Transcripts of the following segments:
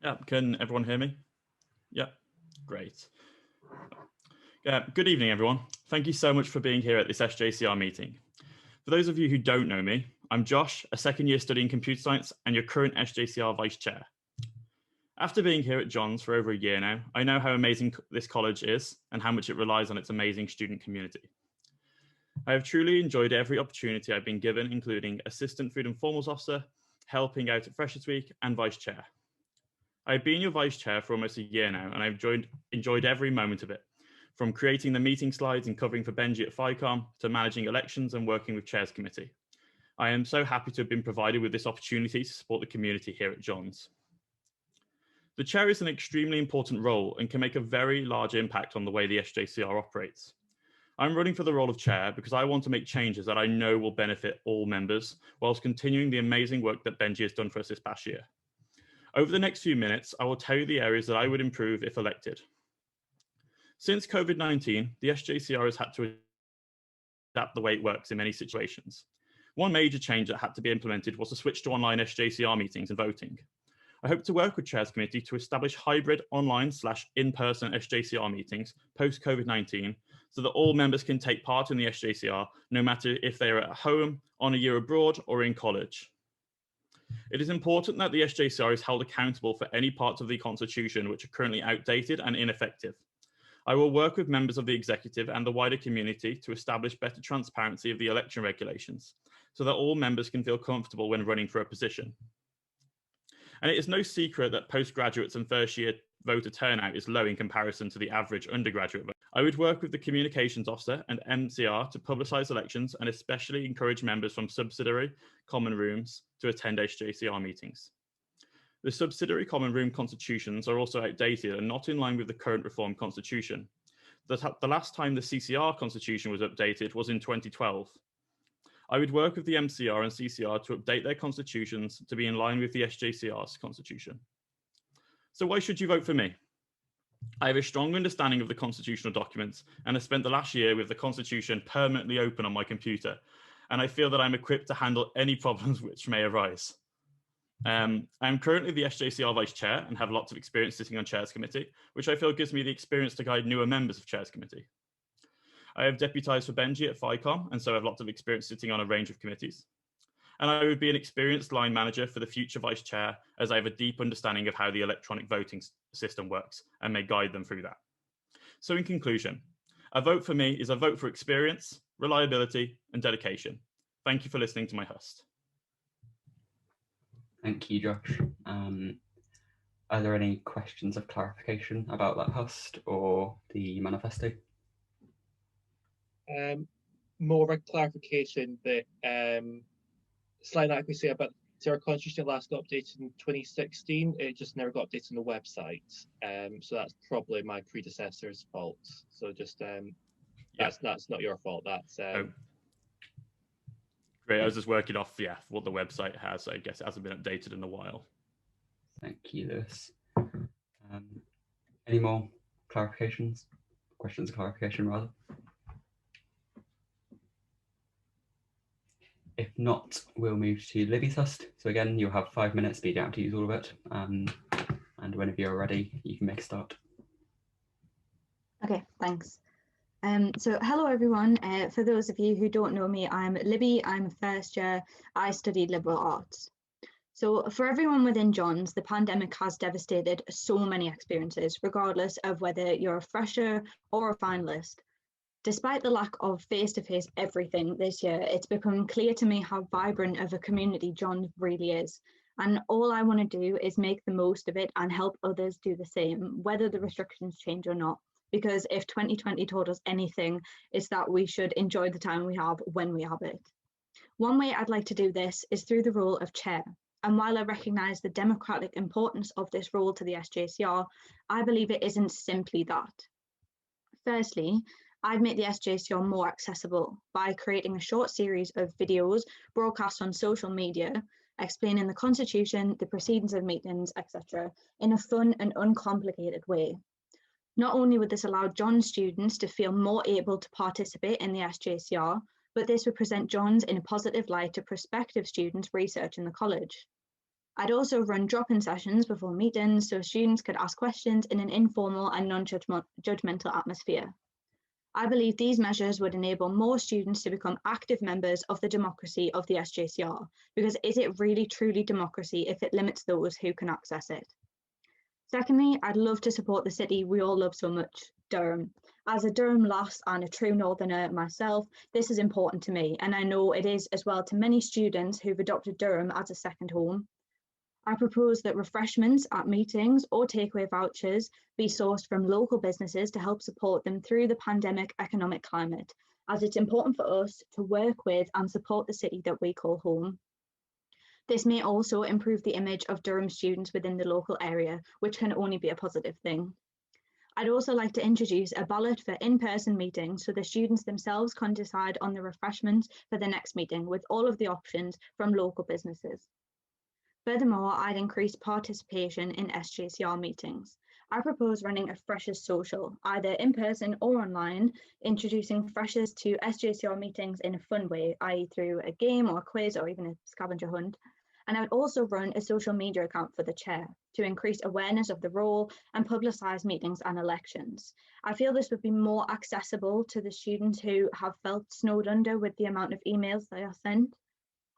Yeah, can everyone hear me? Yeah, great. Good evening, everyone. Thank you so much for being here at this SJCR meeting. For those of you who don't know me, I'm Josh, a second year studying computer science and your current SJCR Vice Chair. After being here at John's for over a year now, I know how amazing this college is and how much it relies on its amazing student community. I have truly enjoyed every opportunity I've been given, including Assistant Food and Formals Officer, helping out at Freshers Week, and Vice Chair. I've been your Vice Chair for almost a year now, and I've enjoyed every moment of it, from creating the meeting slides and covering for Benji at FICOM to managing elections and working with Chairs Committee. I am so happy to have been provided with this opportunity to support the community here at John's. The Chair is an extremely important role and can make a very large impact on the way the SJCR operates. I'm running for the role of Chair because I want to make changes that I know will benefit all members, whilst continuing the amazing work that Benji has done for us this past year. Over the next few minutes, I will tell you the areas that I would improve if elected. Since COVID-19, the SJCR has had to adapt the way it works in many situations. One major change that had to be implemented was the switch to online SJCR meetings and voting. I hope to work with Chairs Committee to establish hybrid online/in-person SJCR meetings post-COVID-19 so that all members can take part in the SJCR, no matter if they are at home, on a year abroad, or in college. It is important that the SJCR is held accountable for any parts of the Constitution which are currently outdated and ineffective. I will work with members of the executive and the wider community to establish better transparency of the election regulations so that all members can feel comfortable when running for a position. And it is no secret that postgraduates and first year voter turnout is low in comparison to the average undergraduate vote. I would work with the communications officer and MCR to publicise elections and especially encourage members from subsidiary common rooms to attend SJCR meetings. The subsidiary common room constitutions are also outdated and not in line with the current reformed constitution. The last time the CCR constitution was updated was in 2012. I would work with the MCR and CCR to update their constitutions to be in line with the SJCR's constitution. So why should you vote for me? I have a strong understanding of the constitutional documents and have spent the last year with the constitution permanently open on my computer, and I feel that I'm equipped to handle any problems which may arise. I'm currently the SJCR Vice Chair and have lots of experience sitting on Chairs Committee, which I feel gives me the experience to guide newer members of Chairs Committee. I have deputised for Benji at FICOM, and so I have lots of experience sitting on a range of committees. And I would be an experienced line manager for the future Vice Chair, as I have a deep understanding of how the electronic voting system works and may guide them through that. So in conclusion, a vote for me is a vote for experience, reliability, and dedication. Thank you for listening to my Hust. Thank you, Josh. Are there any questions of clarification about that Hust or the manifesto? More of a clarification that slight accuracy about our constitution last got updated in 2016. It just never got updated on the website. So that's probably my predecessor's fault. So just that's not your fault. That's great. I was just working off what the website has. So I guess it hasn't been updated in a while. Thank you, Lewis. Any more clarifications? Questions of clarification, rather? If not, we'll move to Libby's Hust. So again, you'll have 5 minutes, but you don't have to use all of it. And whenever you're ready, you can make a start. Okay, thanks. So hello everyone. For those of you who don't know me, I'm Libby. I'm a first year. I studied liberal arts. So for everyone within John's, the pandemic has devastated so many experiences, regardless of whether you're a fresher or a finalist. Despite the lack of face-to-face everything this year, it's become clear to me how vibrant of a community John's really is. And all I want to do is make the most of it and help others do the same, whether the restrictions change or not. Because if 2020 taught us anything, it's that we should enjoy the time we have when we have it. One way I'd like to do this is through the role of chair. And while I recognise the democratic importance of this role to the SJCR, I believe it isn't simply that. Firstly, I'd make the SJCR more accessible by creating a short series of videos broadcast on social media, explaining the Constitution, the proceedings of meetings, etc., in a fun and uncomplicated way. Not only would this allow John students to feel more able to participate in the SJCR, but this would present John's in a positive light to prospective students researching the college. I'd also run drop-in sessions before meetings so students could ask questions in an informal and non-judgmental atmosphere. I believe these measures would enable more students to become active members of the democracy of the SJCR, because is it really truly democracy if it limits those who can access it? Secondly, I'd love to support the city we all love so much, Durham. As a Durham lass and a true northerner myself, this is important to me, and I know it is as well to many students who've adopted Durham as a second home. I propose that refreshments at meetings or takeaway vouchers be sourced from local businesses to help support them through the pandemic economic climate, as it's important for us to work with and support the city that we call home. This may also improve the image of Durham students within the local area, which can only be a positive thing. I'd also like to introduce a ballot for in-person meetings so the students themselves can decide on the refreshments for the next meeting with all of the options from local businesses. Furthermore, I'd increase participation in SJCR meetings. I propose running a Freshers Social, either in person or online, introducing freshers to SJCR meetings in a fun way, i.e. through a game or a quiz or even a scavenger hunt. And I would also run a social media account for the chair to increase awareness of the role and publicise meetings and elections. I feel this would be more accessible to the students who have felt snowed under with the amount of emails they are sent.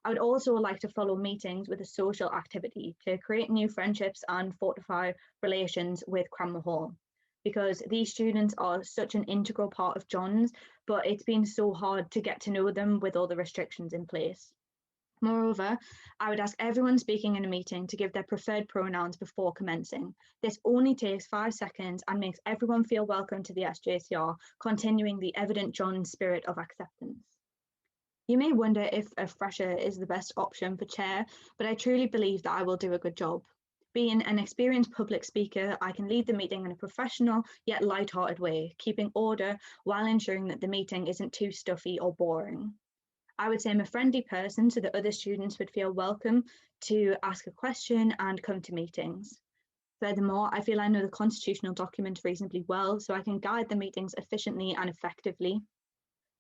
I would also like to follow meetings with a social activity to create new friendships and fortify relations with Cranmer Hall, because these students are such an integral part of John's, but it's been so hard to get to know them with all the restrictions in place. Moreover, I would ask everyone speaking in a meeting to give their preferred pronouns before commencing. This only takes 5 seconds and makes everyone feel welcome to the SJCR, continuing the evident John spirit of acceptance. You may wonder if a fresher is the best option for chair, but I truly believe that I will do a good job. Being an experienced public speaker, I can lead the meeting in a professional yet light-hearted way, keeping order while ensuring that the meeting isn't too stuffy or boring. I would say I'm a friendly person so that other students would feel welcome to ask a question and come to meetings. Furthermore, I feel I know the constitutional document reasonably well, so I can guide the meetings efficiently and effectively.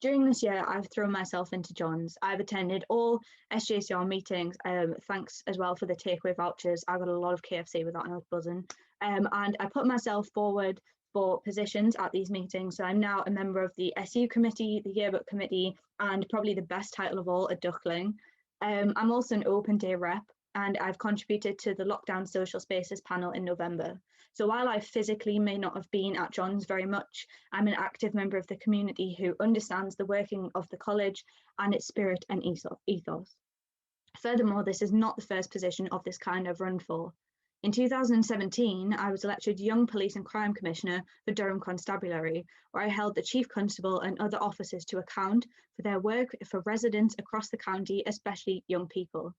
During this year, I've thrown myself into John's. I've attended all SJCR meetings, thanks as well for the takeaway vouchers. I got a lot of KFC with that and I was buzzing. And I put myself forward for positions at these meetings. So I'm now a member of the SU committee, the yearbook committee, and probably the best title of all, a duckling. I'm also an open day rep, and I've contributed to the Lockdown Social Spaces panel in November. So while I physically may not have been at John's very much, I'm an active member of the community who understands the working of the college and its spirit and ethos. Furthermore, this is not the first position of this kind I've run for. In 2017, I was elected Young Police and Crime Commissioner for Durham Constabulary, where I held the Chief Constable and other officers to account for their work for residents across the county, especially young people.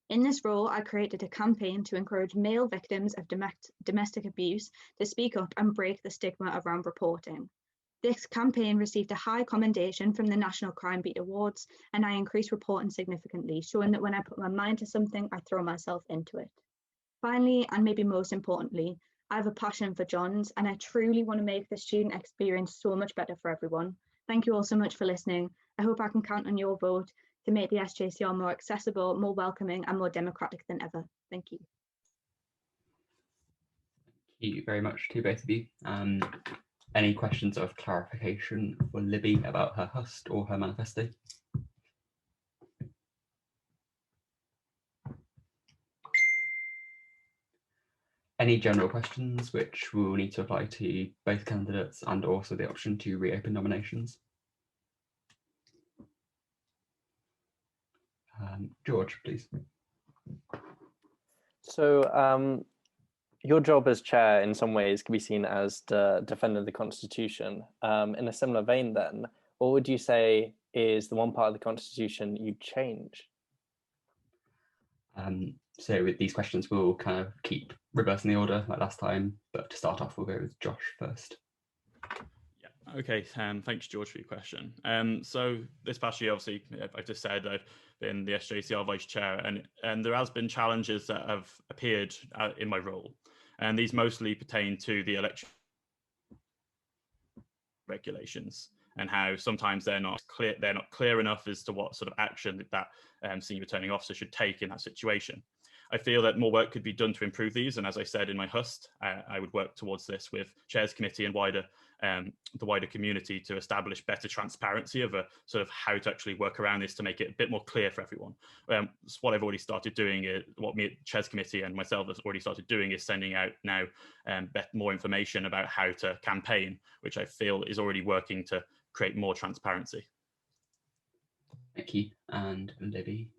In this role, I created a campaign to encourage male victims of domestic abuse to speak up and break the stigma around reporting. This campaign received a high commendation from the National Crime Beat Awards, and I increased reporting significantly, showing that when I put my mind to something, I throw myself into it. Finally, and maybe most importantly, I have a passion for John's, and I truly want to make the student experience so much better for everyone. Thank you all so much for listening. I hope I can count on your vote to make the SJCR more accessible, more welcoming, and more democratic than ever. Thank you. Thank you very much to both of you. Any questions of clarification for Libby about her Hust or her manifesto? Any general questions which will need to apply to both candidates and also the option to reopen nominations? George, please. So your job as chair in some ways can be seen as the defender of the Constitution. In a similar vein then, what would you say is the one part of the Constitution you'd change? So with these questions, we'll kind of keep reversing the order like last time, but to start off, we'll go with Josh first. Yeah, okay, thanks George for your question. So this past year, obviously, I've just said I've been the SJCR vice chair, and there has been challenges that have appeared in my role, and these mostly pertain to the election regulations and how sometimes they're not clear enough as to what sort of action that senior returning officer should take in that situation. I feel that more work could be done to improve these. And as I said in my Hust, I would work towards this with Chairs Committee and the wider community to establish better transparency of a sort of how to actually work around this to make it a bit more clear for everyone. So what I've already started doing, what me, Chairs Committee and myself have already started doing is sending out now more information about how to campaign, which I feel is already working to create more transparency. Thank you. And Libby?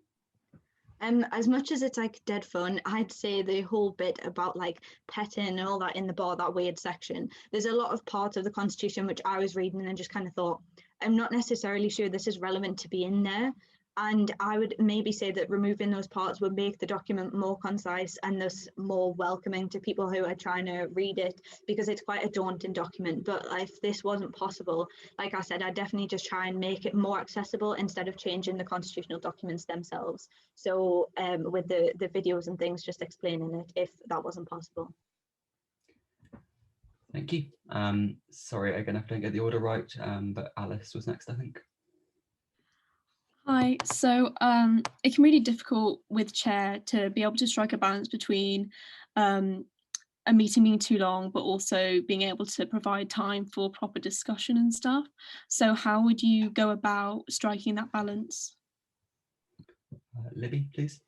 As much as it's like dead fun, I'd say the whole bit about like petting and all that in the bar, that weird section, there's a lot of parts of the Constitution which I was reading and just kind of thought, I'm not necessarily sure this is relevant to be in there. And I would maybe say that removing those parts would make the document more concise and thus more welcoming to people who are trying to read it, because it's quite a daunting document. But if this wasn't possible, like I said, I'd definitely just try and make it more accessible instead of changing the constitutional documents themselves. So with the videos and things, just explaining it if that wasn't possible. Thank you. Sorry, again, if I don't get the order right, but Alice was next, I think. Hi, so it can be really difficult with chair to be able to strike a balance between a meeting being too long, but also being able to provide time for proper discussion and stuff. So how would you go about striking that balance? Libby, please.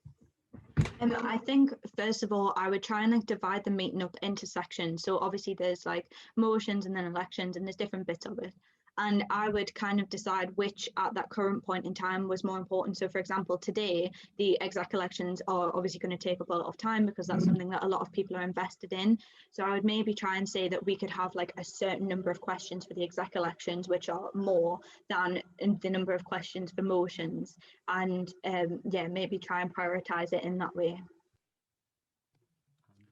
I think first of all, I would try and like divide the meeting up into sections. So obviously there's like motions and then elections and there's different bits of it. And I would kind of decide which at that current point in time was more important. So for example, today, the exec elections are obviously going to take up a lot of time because that's something that a lot of people are invested in. So I would maybe try and say that we could have like a certain number of questions for the exec elections, which are more than the number of questions for motions. And yeah, maybe try and prioritize it in that way.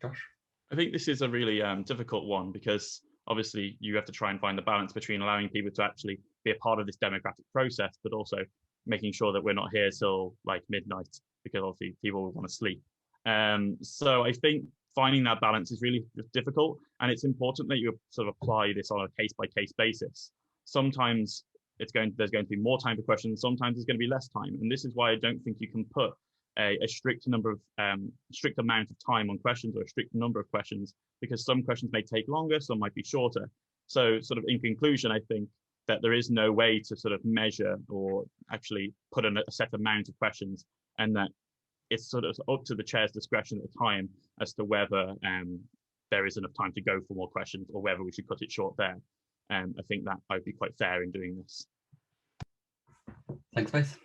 Josh? I think this is a really difficult one because obviously you have to try and find the balance between allowing people to actually be a part of this democratic process, but also making sure that we're not here till like midnight because obviously people will want to sleep. So I think finding that balance is really difficult, and it's important that you sort of apply this on a case-by-case basis. Sometimes there's going to be more time for questions, sometimes there's going to be less time, and this is why I don't think you can put a strict amount of time on questions or a strict number of questions, because some questions may take longer, some might be shorter. So sort of in conclusion, I think that there is no way to sort of measure or actually put in a set amount of questions, and that it's sort of up to the chair's discretion at the time as to whether there is enough time to go for more questions or whether we should cut it short there. I think that I would be quite fair in doing this. Thanks, both.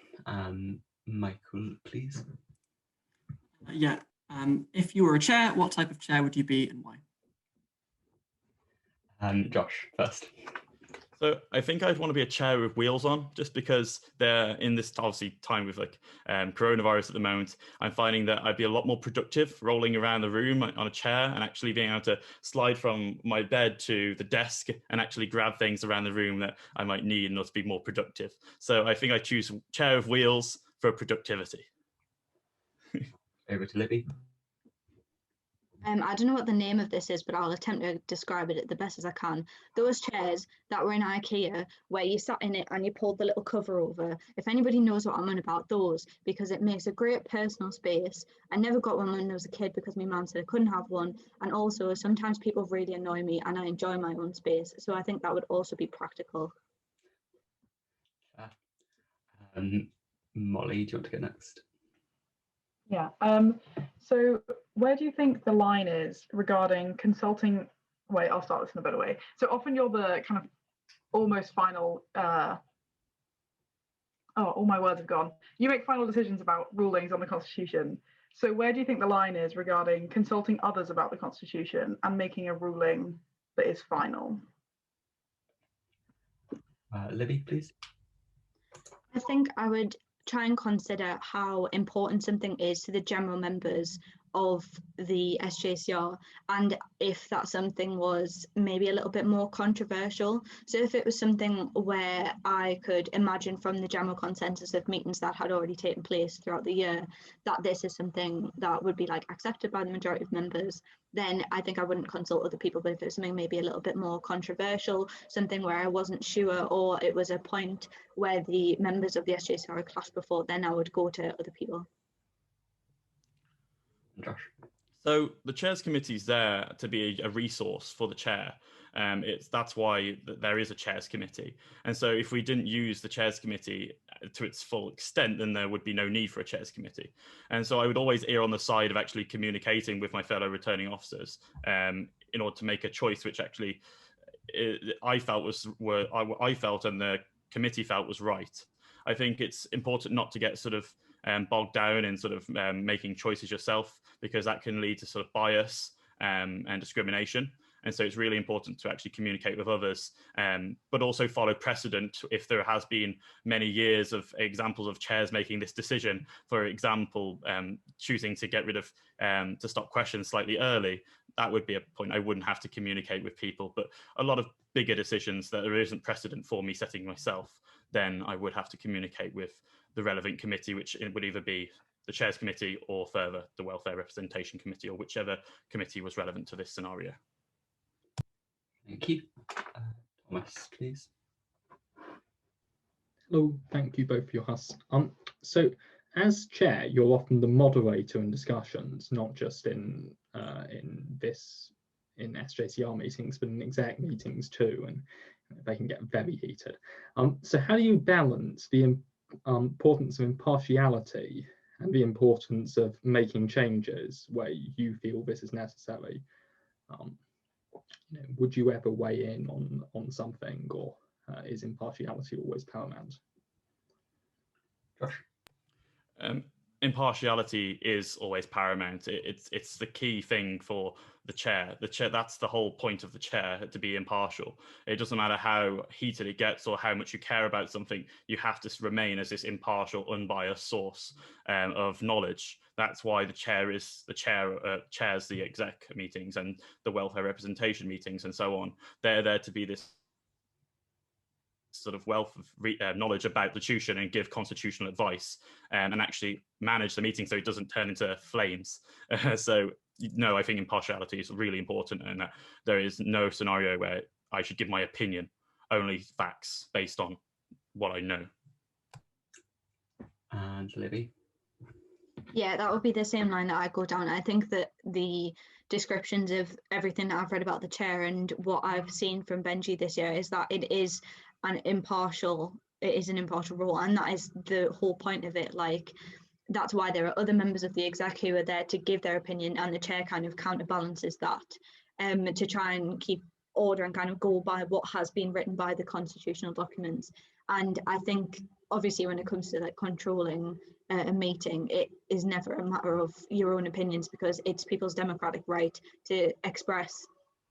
Michael, please. Yeah. If you were a chair, what type of chair would you be and why? Josh, first. So I think I'd want to be a chair with wheels on, just because they're in this obviously time with like coronavirus at the moment. I'm finding that I'd be a lot more productive rolling around the room on a chair and actually being able to slide from my bed to the desk and actually grab things around the room that I might need in order to be more productive. So I think I choose chair with wheels for productivity. Over to Libby. I don't know what the name of this is, but I'll attempt to describe it the best as I can. Those chairs that were in IKEA, where you sat in it and you pulled the little cover over, if anybody knows what I'm on about, those, because it makes a great personal space. I never got one when I was a kid because my mum said I couldn't have one. And also, sometimes people really annoy me and I enjoy my own space. So I think that would also be practical. Molly, do you want to go next? Yeah. So where do you think the line is regarding consulting? Wait, I'll start this in a better way. So often you're the kind of almost final. Oh, all my words have gone. You make final decisions about rulings on the Constitution. So where do you think the line is regarding consulting others about the Constitution and making a ruling that is final? Libby, please. I think I would try and consider how important something is to the general members of the SJCR, and if that something was maybe a little bit more controversial. So if it was something where I could imagine from the general consensus of meetings that had already taken place throughout the year that this is something that would be like accepted by the majority of members, then I think I wouldn't consult other people. But if it was something maybe a little bit more controversial, something where I wasn't sure, or it was a point where the members of the SJCR had clashed before, then I would go to other people. Josh. So the Chairs Committee is there to be a resource for the chair. That's why there is a Chairs Committee. And so if we didn't use the Chairs Committee to its full extent, then there would be no need for a Chairs Committee. And so I would always err on the side of actually communicating with my fellow returning officers in order to make a choice which actually I felt and the committee felt was right. I think it's important not to get sort of bogged down in sort of making choices yourself, because that can lead to sort of bias and discrimination. And so it's really important to actually communicate with others, but also follow precedent if there has been many years of examples of chairs making this decision. For example, choosing to get rid of, to stop questions slightly early, that would be a point I wouldn't have to communicate with people. But a lot of bigger decisions that there isn't precedent for me setting myself, then I would have to communicate with the relevant committee, which it would either be the Chairs Committee or further the Welfare Representation Committee, or whichever committee was relevant to this scenario. Thank you. Thomas, please. Hello, thank you both for your Hust. So as chair, you're often the moderator in discussions, not just in SJCR meetings, but in exec meetings too, and they can get very heated. So how do you balance the importance of impartiality and the importance of making changes where you feel this is necessary? Would you ever weigh in on something, or is impartiality always paramount? Josh. Impartiality is always paramount. It's the key thing for the chair. That's the whole point of the chair, to be impartial. It doesn't matter how heated it gets or how much you care about something. You have to remain as this impartial, unbiased source of knowledge. That's why the chair chairs the exec meetings and the welfare representation meetings and so on. They're there to be this sort of wealth of knowledge about the institution and give constitutional advice and actually manage the meeting so it doesn't turn into flames. So no, I think impartiality is really important, and that there is no scenario where I should give my opinion, only facts based on what I know. And Libby. Yeah, that would be the same line that I go down. I think that the descriptions of everything that I've read about the chair and what I've seen from Benji this year is that it is an impartial role, and that is the whole point of it. Like, that's why there are other members of the exec who are there to give their opinion, and the chair kind of counterbalances that to try and keep order and kind of go by what has been written by the constitutional documents. And I think obviously when it comes to like controlling a meeting, it is never a matter of your own opinions, because it's people's democratic right to express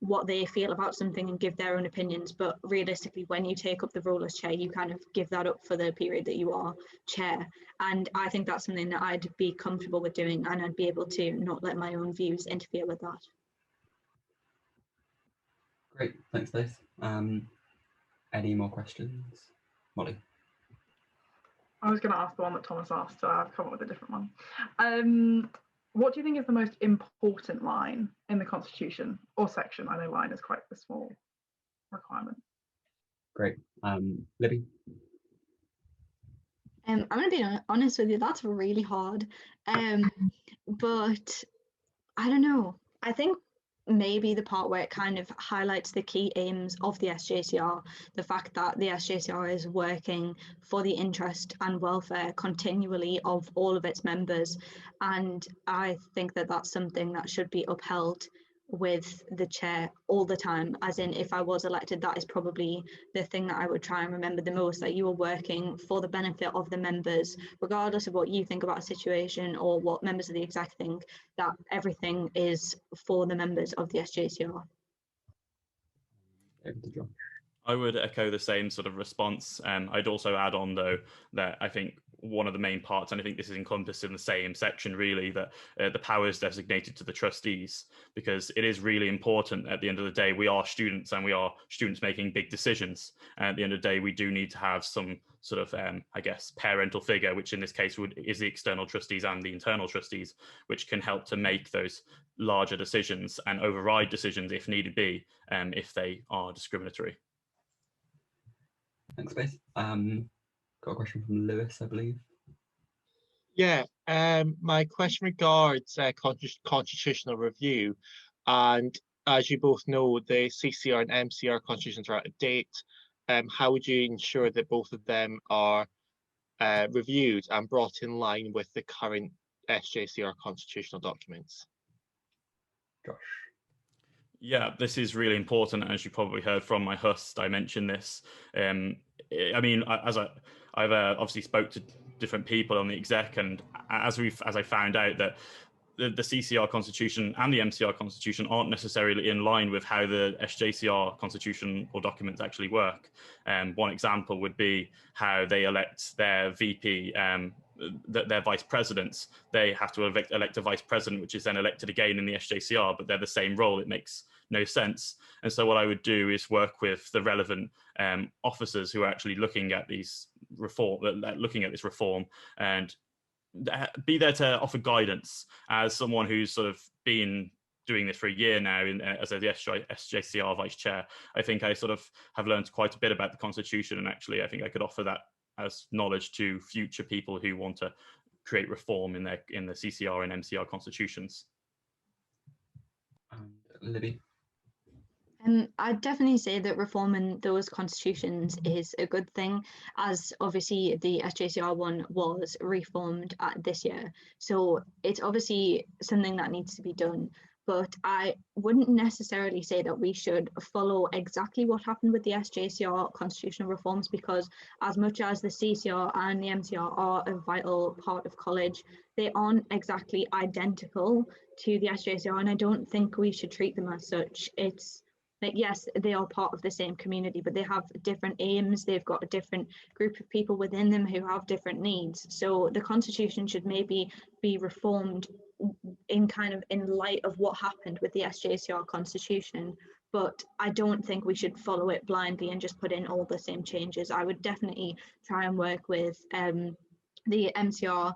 what they feel about something and give their own opinions. But realistically, when you take up the role as chair, you kind of give that up for the period that you are chair. And I think that's something that I'd be comfortable with doing, and I'd be able to not let my own views interfere with that. Great, thanks both. Any more questions? Molly. I was going to ask the one that Thomas asked, so I've come up with a different one. What do you think is the most important line in the Constitution or section? I know line is quite a small requirement. Great. Libby? I'm going to be honest with you, that's really hard. But I don't know. I think maybe the part where it kind of highlights the key aims of the SJCR, the fact that the SJCR is working for the interest and welfare continually of all of its members. And I think that that's something that should be upheld with the chair all the time. As in, if I was elected, that is probably the thing that I would try and remember the most, that you are working for the benefit of the members, regardless of what you think about a situation or what members of the exec think, that everything is for the members of the SJCR. I would echo the same sort of response. I'd also add on, though, that I think one of the main parts, and I think this is encompassed in the same section really, that the powers designated to the trustees, because it is really important at the end of the day. We are students, and we are students making big decisions. And at the end of the day, we do need to have some sort of, I guess, parental figure, which in this case is the external trustees and the internal trustees, which can help to make those larger decisions and override decisions if needed be, if they are discriminatory. Thanks, both. Got a question from Lewis, I believe. Yeah, my question regards constitutional review, and as you both know, the CCR and MCR constitutions are out of date. How would you ensure that both of them are reviewed and brought in line with the current SJCR constitutional documents? Josh. Yeah, this is really important. As you probably heard from my Hust, I mentioned this. I mean, I've obviously spoke to different people on the exec, and as I found out that the CCR constitution and the MCR constitution aren't necessarily in line with how the SJCR constitution or documents actually work. One example would be how they elect their VP, their vice presidents. They have to elect a vice president, which is then elected again in the SJCR, but they're the same role. It makes no sense. And so what I would do is work with the relevant officers who are actually looking at this reform, and be there to offer guidance. As someone who's sort of been doing this for a year now as the SJCR vice chair, I think I sort of have learned quite a bit about the constitution, and actually I think I could offer that as knowledge to future people who want to create reform in the CCR and MCR constitutions. And Libby. I'd definitely say that reforming those constitutions is a good thing, as obviously the SJCR one was reformed this year. So it's obviously something that needs to be done. But I wouldn't necessarily say that we should follow exactly what happened with the SJCR constitutional reforms, because as much as the CCR and the MCR are a vital part of college, they aren't exactly identical to the SJCR, and I don't think we should treat them as such. It's like, yes, they are part of the same community, but they have different aims. They've got a different group of people within them who have different needs. So the constitution should maybe be reformed in light of what happened with the SJCR constitution. But I don't think we should follow it blindly and just put in all the same changes. I would definitely try and work with the MCR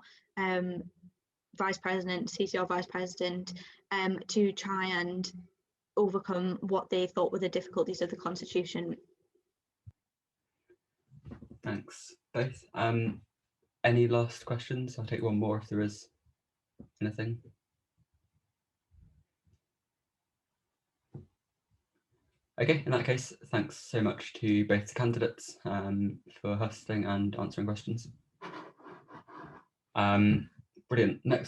vice president, CCR vice president, to try and overcome what they thought were the difficulties of the constitution. Thanks both. Any last questions? I'll take one more if there is anything. Okay, in that case, thanks so much to both the candidates for hosting and answering questions. Brilliant. Next